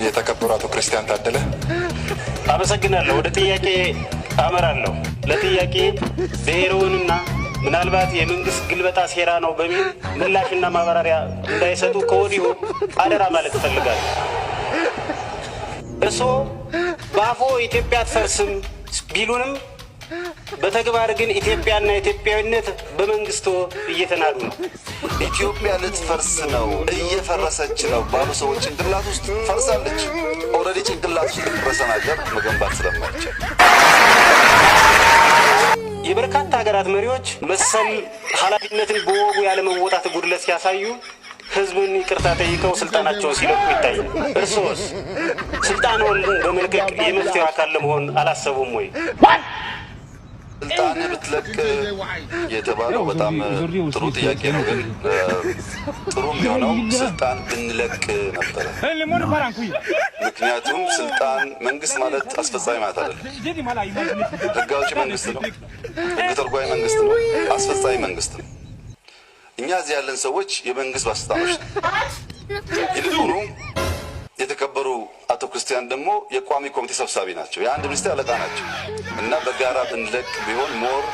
የተከበሩ አቶ ክርስቲያን ታደለ አመሰግናለሁ። ወደ ጥያቄ አመራለሁ። ለጥያቄ ብሔሩንና ምናልባት የመንግስት ግልበጣ ሴራ ነው በሚል ምላሽና ማብራሪያ እንዳይሰጡ ከወዲሁ አደራ ማለት እፈልጋለሁ። እርስዎ በአፎ ኢትዮጵያ አትፈርስም ቢሉንም በተግባር ግን ኢትዮጵያና ኢትዮጵያዊነት በመንግስቶ እየተናዱ ነው። ኢትዮጵያ ልትፈርስ ነው፣ እየፈረሰች ነው ባሉ ሰዎች ጭንቅላት ውስጥ ፈርሳለች። ኦልሬዲ ጭንቅላት ውስጥ የፈረሰ ነገር መገንባት ስለማይቻል የበርካታ ሀገራት መሪዎች መሰል ኃላፊነትን በወጉ ያለመወጣት ጉድለት ሲያሳዩ ህዝብን ይቅርታ ጠይቀው ስልጣናቸውን ሲለቁ ይታያል። እርሶስ ስልጣኑን በመልቀቅ የመፍትሄው አካል ለመሆን አላሰቡም ወይ? ስልጣን ብትለቅ የተባለው በጣም ጥሩ ጥያቄ ነው። ግን ጥሩ የሚሆነው ስልጣን ብንለቅ ነበረ። ምክንያቱም ስልጣን መንግስት ማለት አስፈጻሚ ማለት አይደለም። ህግ አውጪ መንግስት ነው፣ ህግ ተርጓሚ መንግስት ነው፣ አስፈጻሚ መንግስት ነው። እኛ እዚህ ያለን ሰዎች የመንግስት ባለስልጣኖች ነው። ይልቁኑ የተከበሩ አቶ ክርስቲያን ደግሞ የቋሚ ኮሚቴ ሰብሳቢ ናቸው፣ የአንድ ሚኒስቴር አለቃ ናቸው እና በጋራ ብንለቅ ቢሆን ሞር